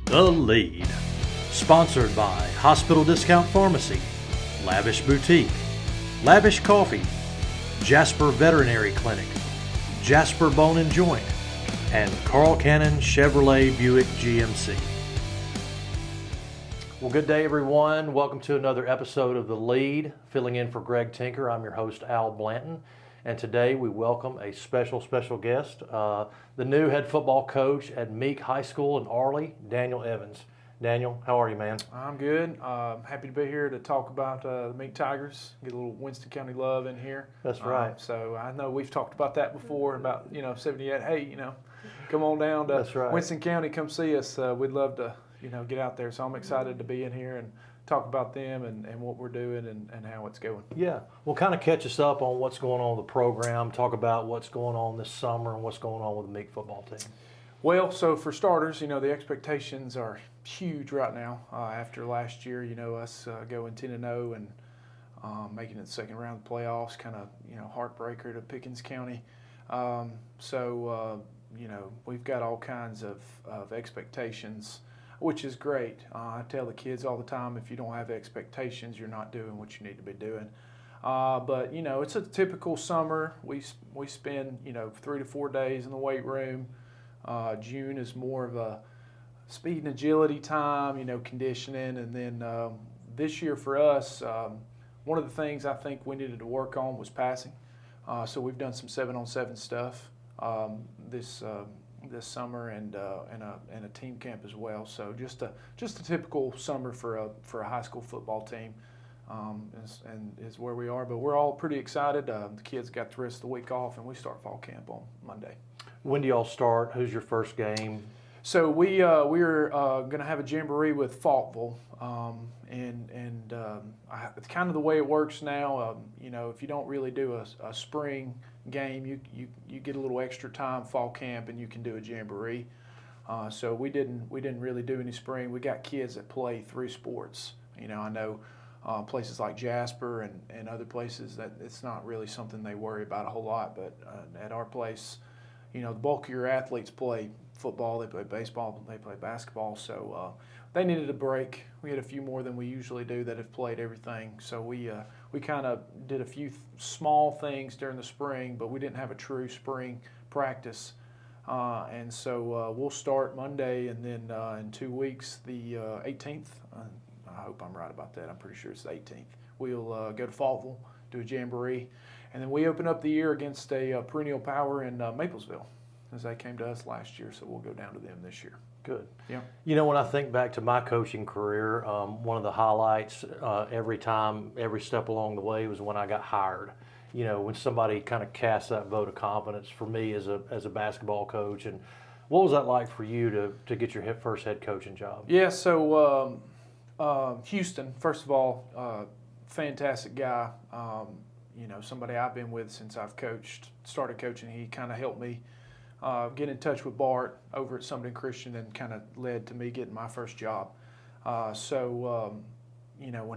The Lead. Sponsored by Hospital Discount Pharmacy, Lavish Boutique, Lavish Coffee, Jasper Veterinary Clinic, Jasper Bone and Joint, and Carl Cannon Chevrolet Buick GMC. Well, good day, everyone. Welcome to another episode of The Lead. Filling in for Greg Tinker, I'm your host, Al Blanton. And today we welcome a special guest, the new head football coach at Meek High School in Arley, Daniel Evans. Daniel, how are you, man? I'm good. Happy to be here to talk about the Meek Tigers. Get a little Winston County love in here. That's right. So I know we've talked about that before, about 78. Hey, come on down to That's right. Winston County, come see us. We'd love to get out there. So I'm excited to be in here and talk about them and what we're doing and how it's going. Yeah, well, kind of catch us up on what's going on with the program, talk about what's going on this summer and what's going on with the Meek football team. Well, so for starters, the expectations are huge right now. After last year, us going 10-0 and making it the second round of the playoffs, kind of, heartbreaker to Pickens County. We've got all kinds of expectations, which is great. I tell the kids all the time, if you don't have expectations, you're not doing what you need to be doing. But it's a typical summer. We spend 3 to 4 days in the weight room. June is more of a speed and agility time, conditioning. And then this year for us, one of the things I think we needed to work on was passing. So we've done some 7-on-7 stuff this summer and a team camp as well. So just a typical summer for a high school football team, is where we are. But we're all pretty excited. The kids got the rest of the week off, and we start fall camp on Monday. When do y'all start? Who's your first game? So we're going to have a jamboree with Faultville, it's kind of the way it works now. If you don't really do a spring game, you get a little extra time fall camp, and you can do a jamboree. So we didn't really do any spring. We got kids that play 3 sports. I know places like Jasper and other places that it's not really something they worry about a whole lot, but at our place, the bulk of your athletes play football, they play baseball, they play basketball, so they needed a break. We had a few more than we usually do that have played everything, so we kind of did a few small things during the spring, but we didn't have a true spring practice, and so we'll start Monday, and then in 2 weeks, the 18th, I hope I'm right about that, I'm pretty sure it's the 18th, we'll go to Faultville, do a jamboree. And then we open up the year against a perennial power in Maplesville, as they came to us last year, so we'll go down to them this year. Good. Yeah. When I think back to my coaching career, one of the highlights every step along the way was when I got hired. When somebody kind of cast that vote of confidence for me as a basketball coach. And what was that like for you to get your first head coaching job? Yeah, so Houston, first of all, fantastic guy. Somebody I've been with since I've started coaching. He kind of helped me get in touch with Bart over at Summerton Christian, and kind of led to me getting my first job. When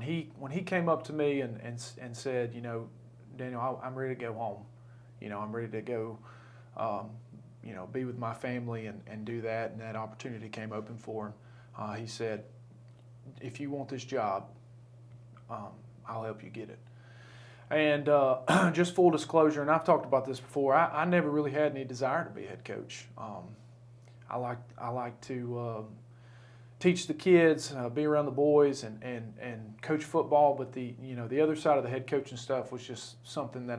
he came up to me and said, Daniel, I'm ready to go home. I'm ready to go, be with my family and do that. And that opportunity came open for him. He said, if you want this job, I'll help you get it. And just full disclosure, and I've talked about this before, I never really had any desire to be a head coach. I like to teach the kids, be around the boys, and coach football. But the other side of the head coaching stuff was just something that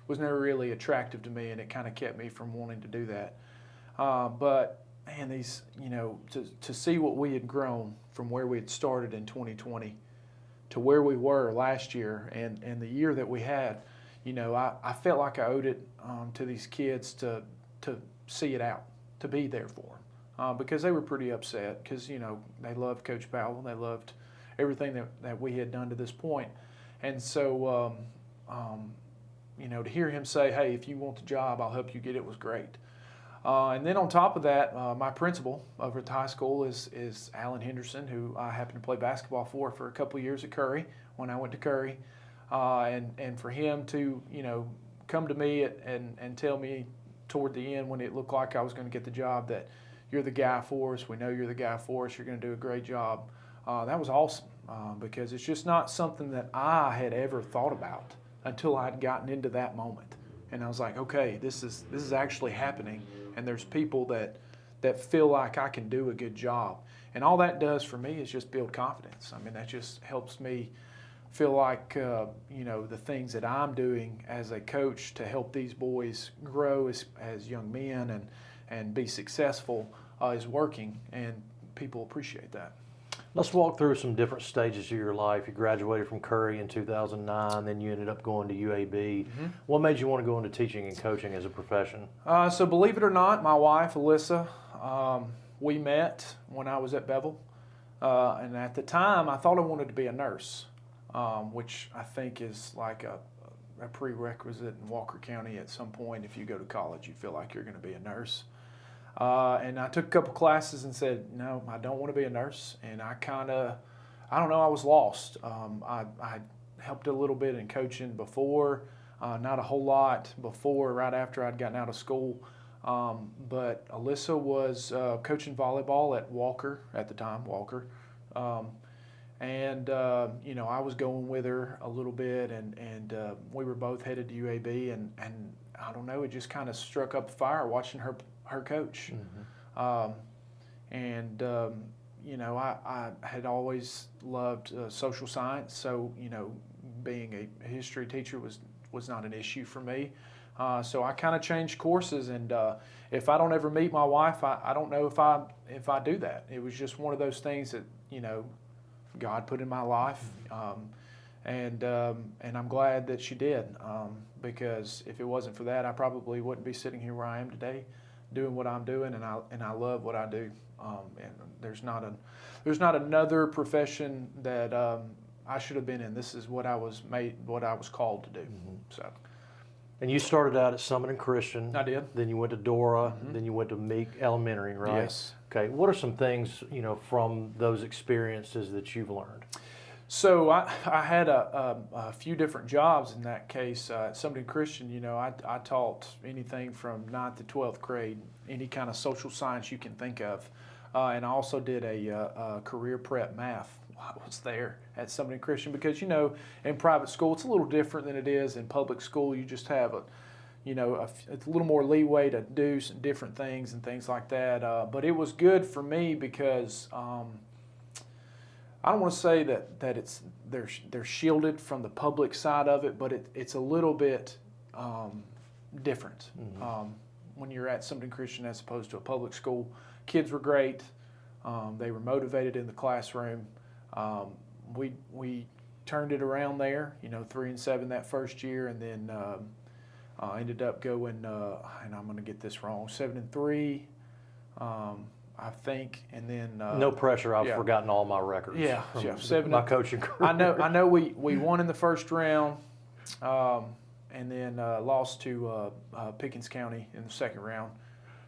was never really attractive to me, and it kind of kept me from wanting to do that. But man, to see what we had grown from where we had started in 2020. To where we were last year and the year that we had, I felt like I owed it to these kids to see it out, to be there for them, because they were pretty upset because, they loved Coach Powell. They loved everything that we had done to this point. And so, to hear him say, hey, if you want the job, I'll help you get it was great. And then on top of that, my principal over at the high school is Alan Henderson, who I happened to play basketball for a couple of years at Curry when I went to Curry. And for him to, come to me and tell me toward the end when it looked like I was going to get the job that, you're the guy for us. We know you're the guy for us. You're going to do a great job. That was awesome because it's just not something that I had ever thought about until I'd gotten into that moment. And I was like, okay, this is actually happening, and there's people that feel like I can do a good job. And all that does for me is just build confidence. I mean, that just helps me feel like, the things that I'm doing as a coach to help these boys grow as young men and be successful is working, and people appreciate that. Let's walk through some different stages of your life. You graduated from Curry in 2009, then you ended up going to UAB. Mm-hmm. What made you want to go into teaching and coaching as a profession? So believe it or not, my wife, Alyssa, we met when I was at Bevel. And at the time, I thought I wanted to be a nurse, which I think is like a prerequisite in Walker County at some point. If you go to college, you feel like you're going to be a nurse. And I took a couple classes and said, no, I don't want to be a nurse. And I I was lost. I helped a little bit in coaching before, not a whole lot before, right after I'd gotten out of school. But Alyssa was coaching volleyball at Walker at the time, Walker. I was going with her a little bit, and we were both headed to UAB, and I don't know, it just kind of struck up a fire watching her coach. Mm-hmm. I had always loved social science, so, being a history teacher was not an issue for me. So I kind of changed courses, and if I don't ever meet my wife, I don't know if I do that. It was just one of those things that, God put in my life, and I'm glad that she did, because if it wasn't for that, I probably wouldn't be sitting here where I am today, doing what I'm doing, and I love what I do. And there's not another profession that I should have been in. This is what I was called to do. Mm-hmm. So. And you started out at Summit and Christian. I did. Then you went to Dora. Mm-hmm. Then you went to Meek Elementary, right? Yes. Okay. What are some things from those experiences that you've learned? So I had a few different jobs in that case. At Summit and Christian, I taught anything from 9th to 12th grade, any kind of social science you can think of, and I also did a career prep math. I was there at Summit and Christian because, in private school, it's a little different than it is in public school. You just have it's a little more leeway to do some different things and things like that. But it was good for me because I don't want to say that they're shielded from the public side of it, but it's a little bit different. Mm-hmm. When you're at Summit and Christian as opposed to a public school. Kids were great. They were motivated in the classroom. We turned it around there, 3-7 that first year, and then ended up going, and I'm going to get this wrong, 7-3, I think, and then no pressure. I've forgotten all my records. Yeah, my coaching career. I know we won in the first round, and then lost to Pickens County in the second round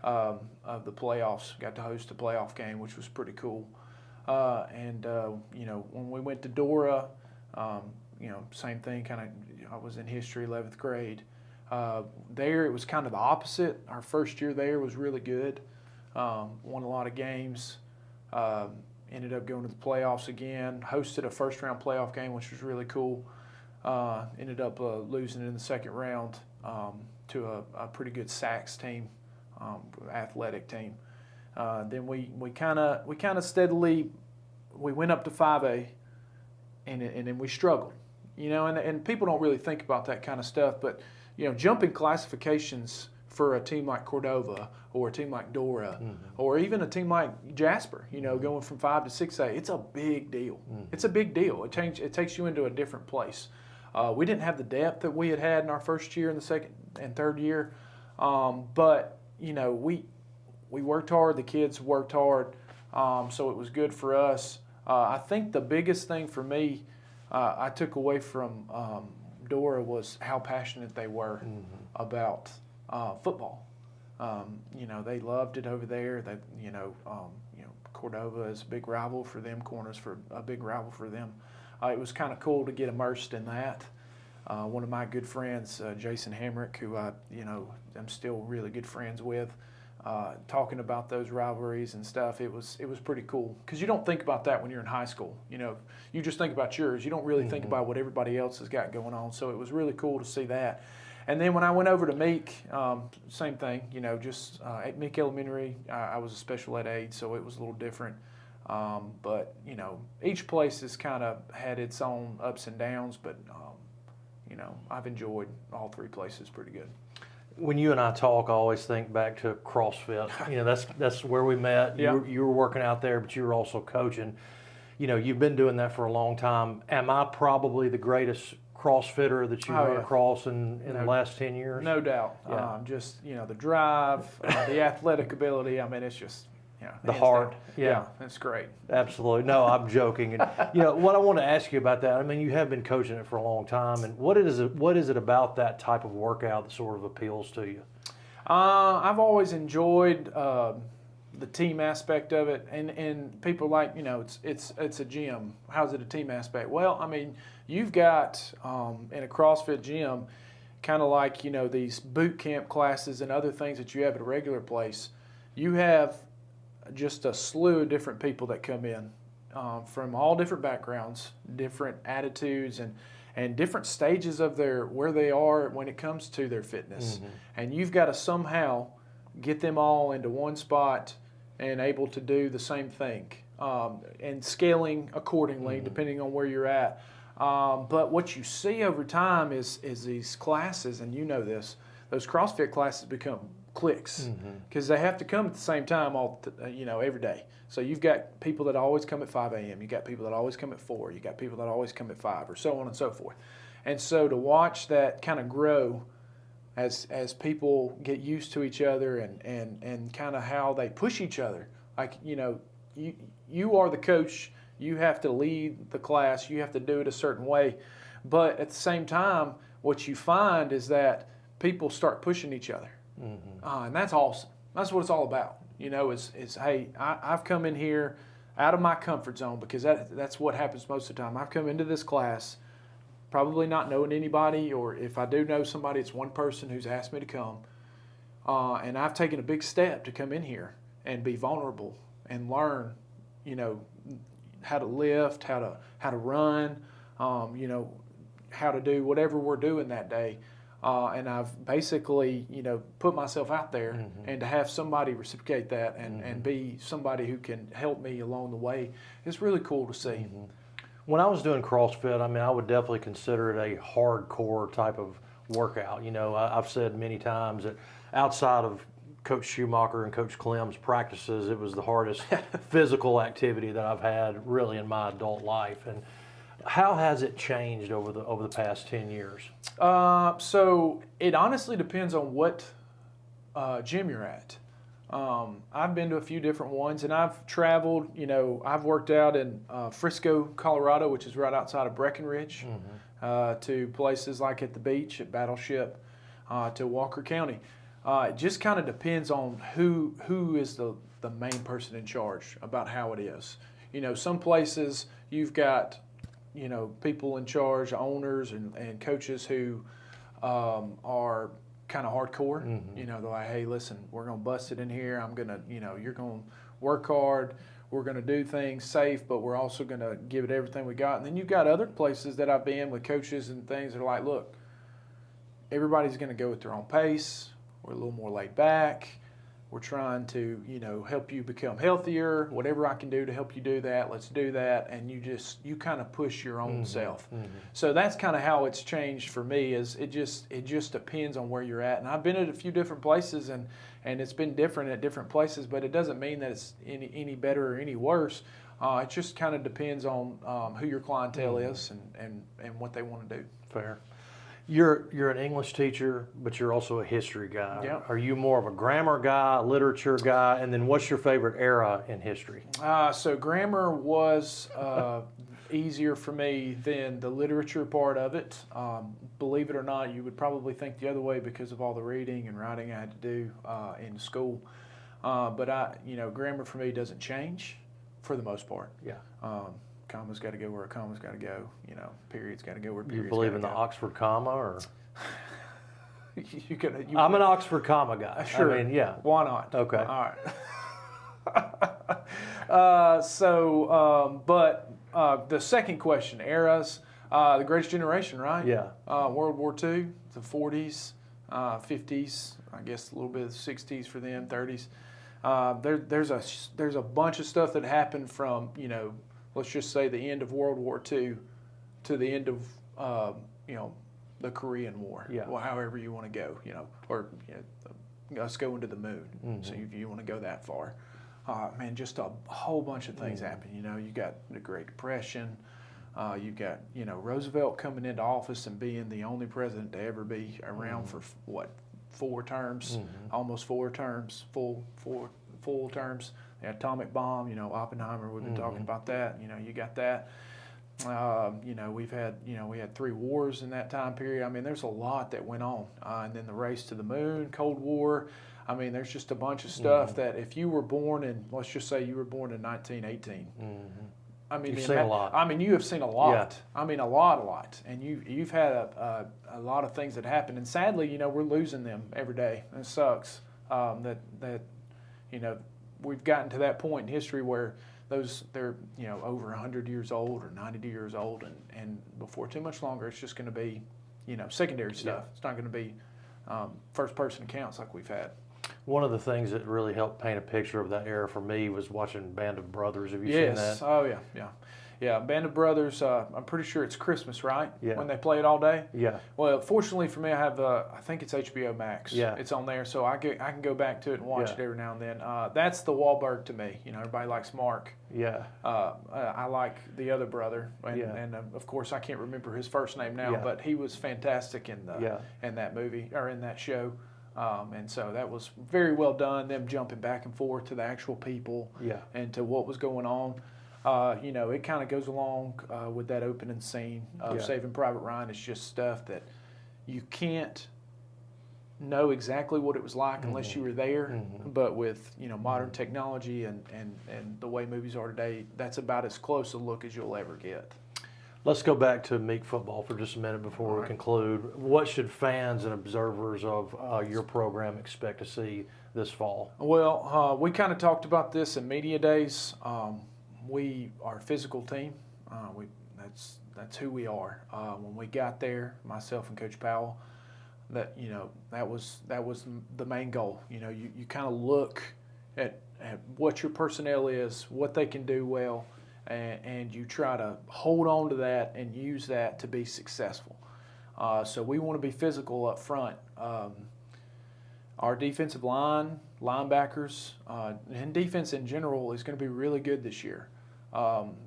of the playoffs. Got to host a playoff game, which was pretty cool. When we went to Dora, same thing, I was in history, 11th grade. There, it was kind of the opposite. Our first year there was really good. Won a lot of games. Ended up going to the playoffs again. Hosted a first-round playoff game, which was really cool. Ended up losing in the second round to a pretty good Sacs team, athletic team. Then we kind of steadily went up to 5A, and then we struggled, and people don't really think about that kind of stuff, but jumping classifications for a team like Cordova or a team like Dora, mm-hmm. or even a team like Jasper, going from 5 to 6A, it's a big deal. Mm-hmm. It's a big deal. It takes you into a different place. We didn't have the depth that we had in our first year and the second and third year, but we worked hard. The kids worked hard, so it was good for us. I think the biggest thing for me I took away from Dora was how passionate they were mm-hmm. about football. They loved it over there. They, Cordova is a big rival for them. Corner's for a big rival for them. It was kind of cool to get immersed in that. One of my good friends, Jason Hamrick, who I'm still really good friends with. talking about those rivalries and stuff. It was pretty cool because you don't think about that when you're in high school. You know, you just think about yours. You don't really think about what everybody else has got going on. So it was really cool to see that. And then when I went over to Meek, same thing. You know, just at Meek Elementary, I was a special ed aide, so it was a little different. But you know, each place has kind of had its own ups and downs. But you know, I've enjoyed all three places pretty good. When you and I talk, I always think back to CrossFit. You know, that's where we met. Yeah. You were working out there, but you were also coaching. You know, you've been doing that for a long time. Am I probably the greatest CrossFitter that you've run across in the last 10 years? No doubt. Yeah. Just, you know, the drive, the athletic ability. I mean, it's just, you know, The hands heart. down. Yeah. That's great. Absolutely. No, I'm joking. And, you know, what I want to ask you about that, I mean, you have been coaching it for a long time. And what is it about that type of workout that sort of appeals to you? I've always enjoyed the team aspect of it, and people like, you know, it's a gym. How's it a team aspect? Well, I mean, you've got in a CrossFit gym, kind of like, you know, these boot camp classes and other things that you have at a regular place. You have just a slew of different people that come in from all different backgrounds, different attitudes, and different stages of where they are when it comes to their fitness. And you've got to somehow get them all into one spot and able to do the same thing, and scaling accordingly depending on where you're at. But what you see over time is these classes, and you know this, those CrossFit classes become cliques because they have to come at the same time every day. So you've got people that always come at 5 a.m. You got people that always come at 4. You got people that always come at 5, or so on and so forth. And so to watch that kind of grow as people get used to each other and kind of how they push each other. Like, you know, you are the coach. You have to lead the class. You have to do it a certain way. But at the same time, what you find is that people start pushing each other. And that's awesome. That's what it's all about. You know, is hey, I've come in here out of my comfort zone, because that's what happens most of the time. I've come into this class probably not knowing anybody, or if I do know somebody, it's one person who's asked me to come. And I've taken a big step to come in here and be vulnerable and learn, you know, how to lift, how to run, you know, how to do whatever we're doing that day. And I've basically, you know, put myself out there, and to have somebody reciprocate that and be somebody who can help me along the way, it's really cool to see. When I was doing CrossFit, I mean, I would definitely consider it a hardcore type of workout. You know, I've said many times that outside of Coach Schumacher and Coach Clem's practices, it was the hardest physical activity that I've had really in my adult life. And how has it changed over the past 10 years? So it honestly depends on what gym you're at. I've been to a few different ones, and I've traveled. You know, I've worked out in Frisco, Colorado, which is right outside of Breckenridge, to places like at the beach at Battleship, to Walker County. It just kind of depends on who is the main person in charge about how it is. You know, some places you've got, you know, people in charge, owners and coaches who are kind of hardcore. You know, they're like, hey, listen, we're going to bust it in here. I'm going to, you know, you're going to work hard. We're going to do things safe, but we're also going to give it everything we got. And then you've got other places that I've been with coaches and things that are like, look, everybody's going to go at their own pace. We're a little more laid back. We're trying to, you know, help you become healthier. Whatever I can do to help you do that, let's do that. And you kind of push your own self. So that's kind of how it's changed for me. Is it just depends on where you're at. And I've been at a few different places, and it's been different at different places. But it doesn't mean that it's any better or any worse. It just kind of depends on who your clientele is and what they want to do. Fair. You're an English teacher, but you're also a history guy. Yep. Are you more of a grammar guy, a literature guy, and then what's your favorite era in history? So grammar was easier for me than the literature part of it. Believe it or not, you would probably think the other way because of all the reading and writing I had to do in school. But grammar for me doesn't change for the most part. Yeah. Comma's got to go where a comma's got to go. You know, period's got to go where Do period's you believe gotta in the go. Oxford comma, or? You can. I'm an Oxford comma guy. Sure. I mean, yeah. Why not? Okay. All right. But the second question, eras, the Greatest Generation, right? Yeah. World War II, the 40s, 50s, I guess a little bit of the 60s for them, 30s. There's a bunch of stuff that happened from, let's just say the end of World War II to the end of, the Korean War. Yeah. Well, however you want to go, or us going to the moon. Mm-hmm. So if you want to go that far. Man, just a whole bunch of things happen. You got the Great Depression. You got, Roosevelt coming into office and being the only president to ever be around for what, 4 terms, almost 4 terms, full terms. The atomic bomb, Oppenheimer. We've been talking about that. You got that. We had 3 wars in that time period. I mean, there's a lot that went on. And then the race to the moon, Cold War. I mean, there's just a bunch of stuff that if you were born in, let's just say you were born in 1918. I mean, you've seen a lot. I mean, you have seen a lot. Yeah. I mean, a lot. And you've had a lot of things that happen. And sadly, we're losing them every day. And it sucks that we've gotten to that point in history where they're over 100 years old or 90 years old, and before too much longer, it's just going to be secondary stuff. Yeah. It's not going to be first person accounts like we've had. One of the things that really helped paint a picture of that era for me was watching Band of Brothers. Have you seen that? Oh yeah. Band of Brothers. I'm pretty sure it's Christmas, right? Yeah. When they play it all day. Yeah. Well, fortunately for me, I have I think it's HBO Max. Yeah. It's on there, so I can go back to it and watch it every now and then. That's the Wahlberg to me. Everybody likes Mark. Yeah. I like the other brother, and of course I can't remember his first name now, but he was fantastic in that movie or in that show. And so that was very well done, them jumping back and forth to the actual people and to what was going on. It kind of goes along with that opening scene of Saving Private Ryan. It's just stuff that you can't know exactly what it was like unless you were there. But with modern technology and the way movies are today, that's about as close a look as you'll ever get. Let's go back to Meek football for just a minute before we conclude. What should fans and observers of your program expect to see this fall? Well, we kind of talked about this in media days. We are a physical team. That's who we are. When we got there, myself and Coach Powell, that was the main goal. You kind of look at what your personnel is, what they can do well. And you try to hold on to that and use that to be successful. So we want to be physical up front. Our defensive line, linebackers, and defense in general is going to be really good this year.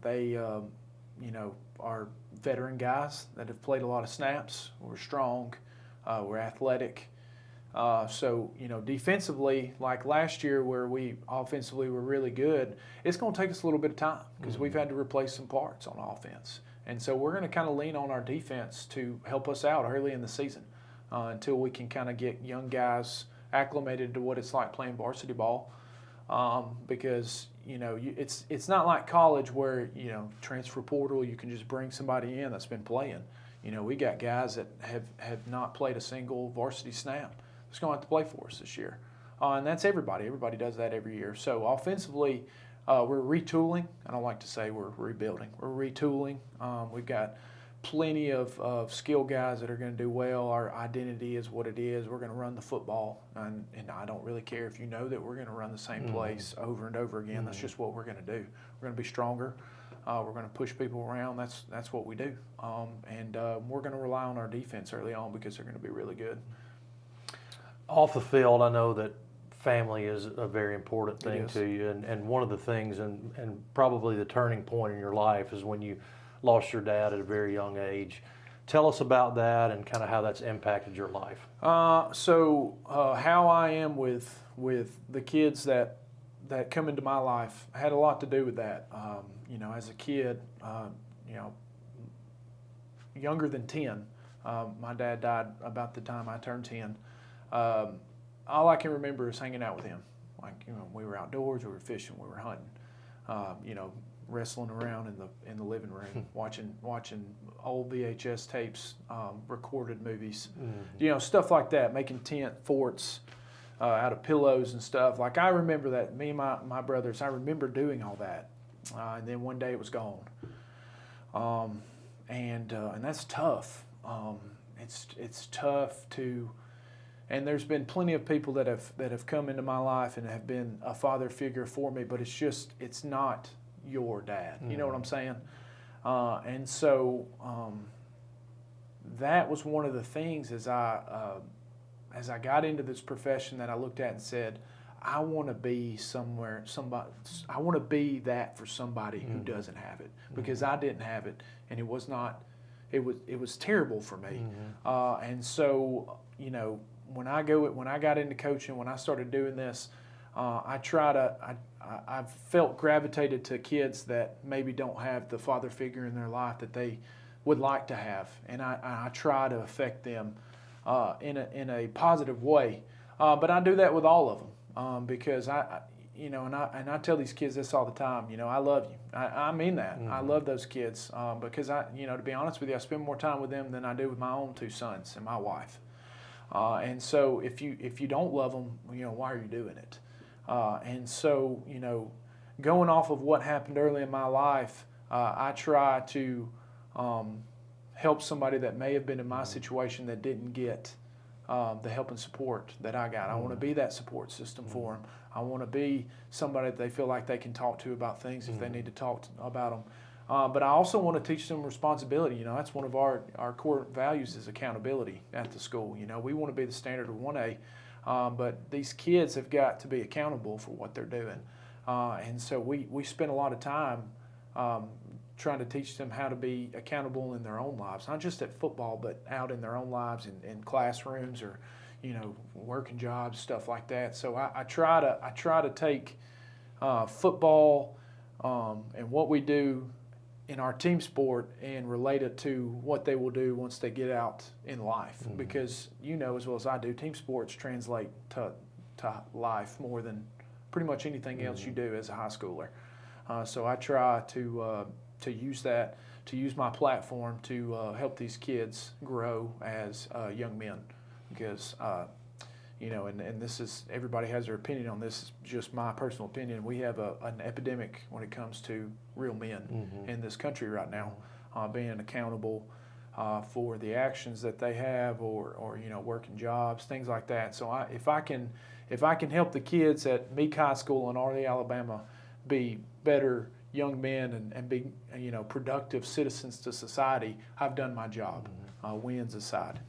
They are veteran guys that have played a lot of snaps. We're strong. We're athletic. So defensively, like last year where we offensively were really good, it's going to take us a little bit of time because we've had to replace some parts on offense. And so we're going to kind of lean on our defense to help us out early in the season until we can kind of get young guys acclimated to what it's like playing varsity ball. Because, it's not like college where, transfer portal, you can just bring somebody in that's been playing. We got guys that have not played a single varsity snap. It's going to have to play for us this year. And that's everybody. Everybody does that every year. So offensively, we're retooling. I don't like to say we're rebuilding. We're retooling. We've got plenty of skilled guys that are going to do well. Our identity is what it is. We're going to run the football. And I don't really care if you know that we're going to run the same plays over and over again. That's just what we're going to do. We're going to be stronger. We're going to push people around. That's what we do. And we're going to rely on our defense early on because they're going to be really good. Off the field, I know that family is a very important thing to you. And one of the things, and probably the turning point in your life, is when you lost your dad at a very young age. Tell us about that and kind of how that's impacted your life. So how I am with the kids that come into my life had a lot to do with that. As a kid, younger than 10, my dad died about the time I turned 10. All I can remember is hanging out with him. We were outdoors, we were fishing, we were hunting. wrestling around in the living room, watching old VHS tapes, recorded movies, stuff like that, making tent forts out of pillows and stuff. Like, I remember that, me and my brothers, I remember doing all that, and then one day it was gone, and that's tough. It's tough to. And there's been plenty of people that have come into my life and have been a father figure for me, but it's not your dad. You know what I'm saying? And so that was one of the things as I got into this profession that I looked at and said, I want to be I want to be that for somebody who doesn't have it, because I didn't have it, and it was terrible for me. And so, when I got into coaching, when I started doing this, I felt gravitated to kids that maybe don't have the father figure in their life that they would like to have, and I try to affect them in a positive way. But I do that with all of them because I tell these kids this all the time. I love you. I mean that. I love those kids because to be honest with you, I spend more time with them than I do with my own 2 sons and my wife. And so if you don't love them, why are you doing it? And so, going off of what happened early in my life, I try to help somebody that may have been in my situation that didn't get the help and support that I got. I want to be that support system for them. I want to be somebody that they feel like they can talk to about things if they need to talk about them. But I also want to teach them responsibility. That's one of our core values is accountability at the school. We want to be the standard of 1A, but these kids have got to be accountable for what they're doing. And so we spend a lot of time trying to teach them how to be accountable in their own lives, not just at football, but out in their own lives in classrooms or, working jobs, stuff like that. So I try to take football and what we do in our team sport and relate it to what they will do once they get out in life. Because as well as I do, team sports translate to life more than pretty much anything else you do as a high schooler. So I try to use that, to use my platform to help these kids grow as young men. Because and this is, everybody has their opinion on this, is just my personal opinion. We have an epidemic when it comes to real men in this country right now, being accountable for the actions that they have or working jobs, things like that. So if I can help the kids at Meek High School in Arley, Alabama be better young men and be productive citizens to society, I've done my job, wins aside.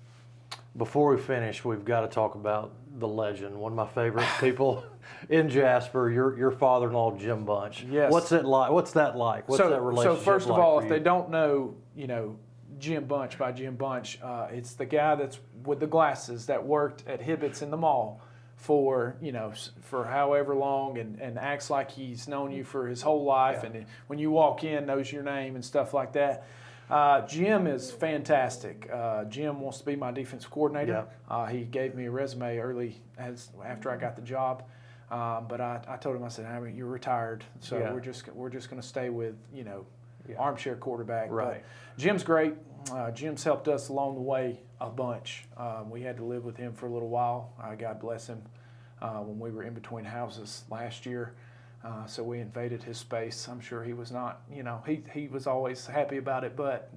Before we finish, we've got to talk about the legend, one of my favorite people in Jasper, your father-in-law, Jim Bunch. Yes. What's that like? What's that relationship So first of like all, for if you? they don't know, Jim Bunch by Jim Bunch, it's the guy that's with the glasses that worked at Hibbett's in the mall for however long and acts like he's known you for his whole life, and when you walk in knows your name and stuff like that. Jim is fantastic. Jim wants to be my defensive coordinator. He gave me a resume early after I got the job, but I told him, I said, you're retired, so we're just going to stay with armchair quarterback. Right. But Jim's great. Jim's helped us along the way a bunch. We had to live with him for a little while. God bless him. When we were in between houses last year. So we invaded his space. I'm sure he was not, he was always happy about it, but,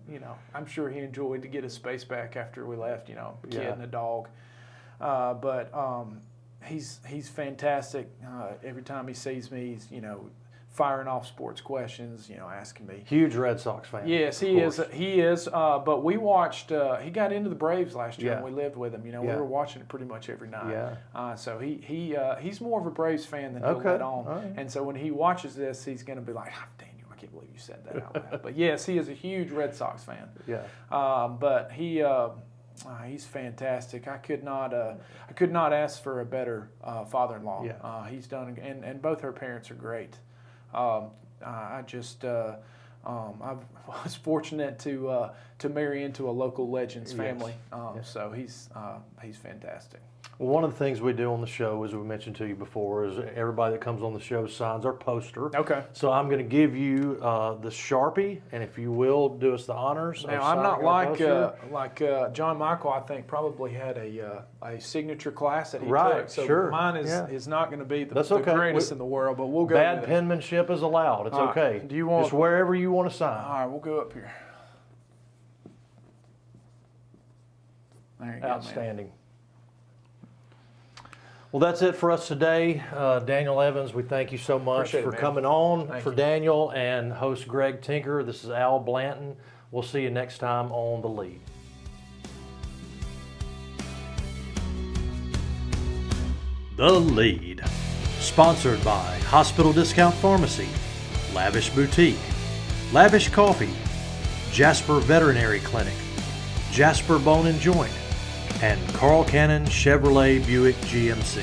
I'm sure he enjoyed to get his space back after we left, a kid and a dog. But he's fantastic. Every time he sees me, he's, firing off sports questions, asking me. Huge Red Sox fan. Yes, he is. He is. But we watched. He got into the Braves last year, and we lived with him. We were watching it pretty much every night. Yeah. So he's more of a Braves fan than he'll let on. Right. And so when he watches this, he's going to be like, Daniel, I can't believe you said that out loud. But yes, he is a huge Red Sox fan. Yeah. But he's fantastic. I could not ask for a better father-in-law. Yeah. He's done, and both her parents are great. I was fortunate to marry into a local Legends family. So he's fantastic. Well, one of the things we do on the show, as we mentioned to you before, is everybody that comes on the show signs our poster. Okay. So I'm going to give you the Sharpie, and if you will do us the honors. Now, of I'm not signing our like poster. John Michael. I think probably had a signature class that he Right, took. So sure, mine yeah. is not going to be the, That's the okay. greatest in the world, but we'll go. Bad with it. penmanship is allowed. It's All right. okay. Do you want- just wherever you want to sign? All right, we'll go up here. There you go, man. Outstanding. Well, that's it for us today. Daniel Evans, we thank you so much Appreciate it, for man. coming on. Thank For you. Daniel and host Greg Tinker, this is Al Blanton. We'll see you next time on The Lead. The Lead. Sponsored by Hospital Discount Pharmacy, Lavish Boutique, Lavish Coffee, Jasper Veterinary Clinic, Jasper Bone and Joint, and Carl Cannon Chevrolet Buick GMC.